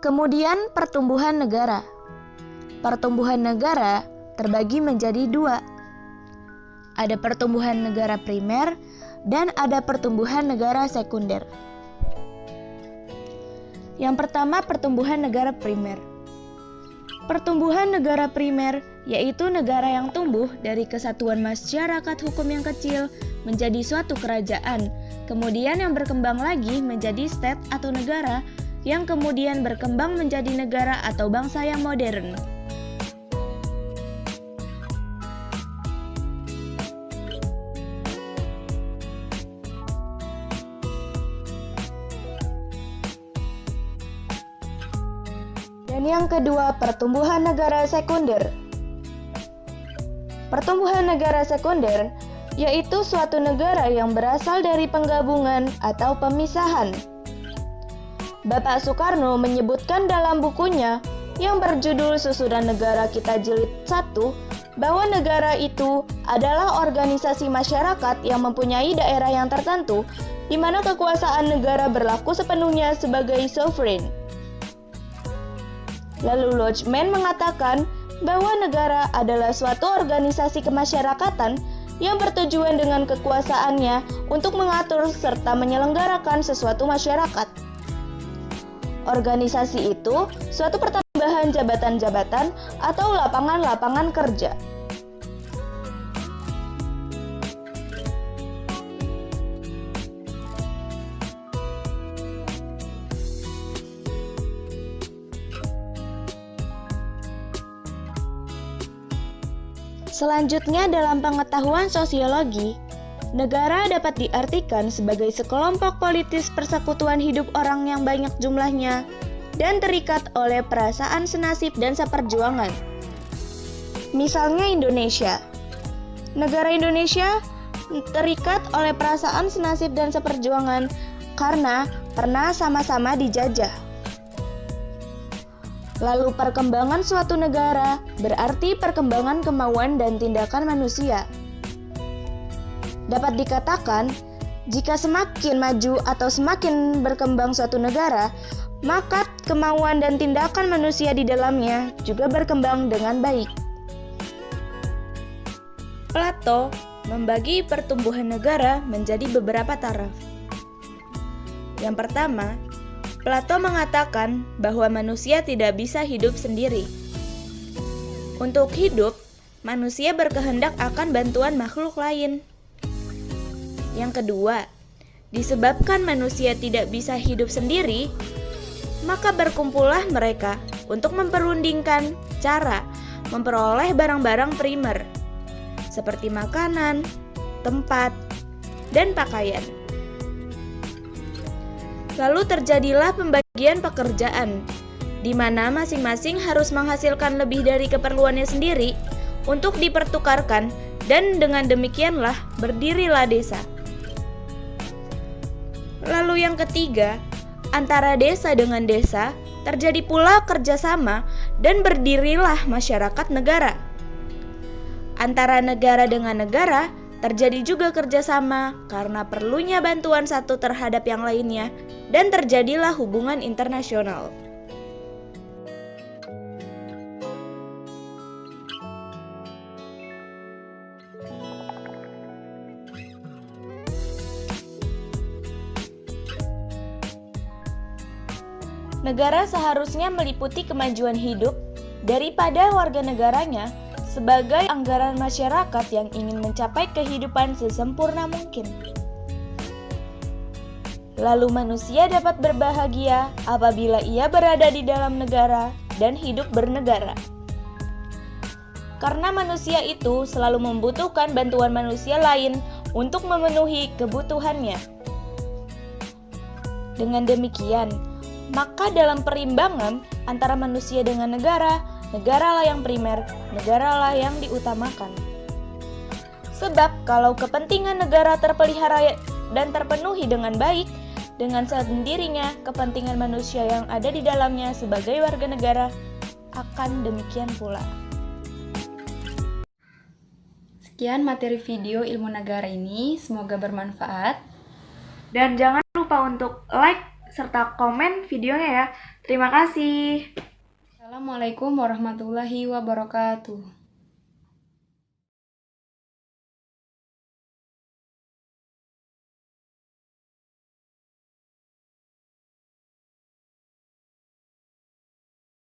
Kemudian pertumbuhan negara. Pertumbuhan negara terbagi menjadi dua. Ada pertumbuhan negara primer dan ada pertumbuhan negara sekunder. Yang pertama, pertumbuhan negara primer. Pertumbuhan negara primer yaitu negara yang tumbuh dari kesatuan masyarakat hukum yang kecil menjadi suatu kerajaan, kemudian yang berkembang lagi menjadi state atau negara, yang kemudian berkembang menjadi negara atau bangsa yang modern. Dan yang kedua, pertumbuhan negara sekunder. Pertumbuhan negara sekunder yaitu suatu negara yang berasal dari penggabungan atau pemisahan. Bapak Soekarno menyebutkan dalam bukunya yang berjudul Susunan Negara Kita Jilid 1 bahwa negara itu adalah organisasi masyarakat yang mempunyai daerah yang tertentu di mana kekuasaan negara berlaku sepenuhnya sebagai sovereign. Lalu Lodgeman mengatakan bahwa negara adalah suatu organisasi kemasyarakatan yang bertujuan dengan kekuasaannya untuk mengatur serta menyelenggarakan sesuatu masyarakat. Organisasi itu suatu pertambahan jabatan-jabatan atau lapangan-lapangan kerja. Selanjutnya, dalam pengetahuan sosiologi, negara dapat diartikan sebagai sekelompok politis persekutuan hidup orang yang banyak jumlahnya dan terikat oleh perasaan senasib dan seperjuangan. Misalnya Indonesia. Negara Indonesia terikat oleh perasaan senasib dan seperjuangan karena pernah sama-sama dijajah. Lalu perkembangan suatu negara berarti perkembangan kemauan dan tindakan manusia. Dapat dikatakan, jika semakin maju atau semakin berkembang suatu negara, maka kemauan dan tindakan manusia di dalamnya juga berkembang dengan baik. Plato membagi pertumbuhan negara menjadi beberapa taraf. Yang pertama, Plato mengatakan bahwa manusia tidak bisa hidup sendiri. Untuk hidup, manusia berkehendak akan bantuan makhluk lain. Yang kedua, disebabkan manusia tidak bisa hidup sendiri, maka berkumpullah mereka untuk memperundingkan cara memperoleh barang-barang primer, seperti makanan, tempat, dan pakaian. Lalu terjadilah pembagian pekerjaan, di mana masing-masing harus menghasilkan lebih dari keperluannya sendiri untuk dipertukarkan, dan dengan demikianlah berdirilah desa. Lalu yang ketiga, antara desa dengan desa terjadi pula kerjasama dan berdirilah masyarakat negara. Antara negara dengan negara terjadi juga kerjasama karena perlunya bantuan satu terhadap yang lainnya, dan terjadilah hubungan internasional. Negara seharusnya meliputi kemajuan hidup daripada warga negaranya sebagai anggaran masyarakat yang ingin mencapai kehidupan sesempurna mungkin. Lalu manusia dapat berbahagia apabila ia berada di dalam negara dan hidup bernegara. Karena manusia itu selalu membutuhkan bantuan manusia lain untuk memenuhi kebutuhannya. Dengan demikian, maka dalam perimbangan antara manusia dengan negara, negaralah yang primer, negaralah yang diutamakan. Sebab kalau kepentingan negara terpelihara dan terpenuhi dengan baik, dengan sendirinya kepentingan manusia yang ada di dalamnya sebagai warga negara akan demikian pula. Sekian materi video ilmu negara ini, semoga bermanfaat. Dan jangan lupa untuk like, serta komen videonya ya. Terima kasih. Assalamualaikum warahmatullahi wabarakatuh.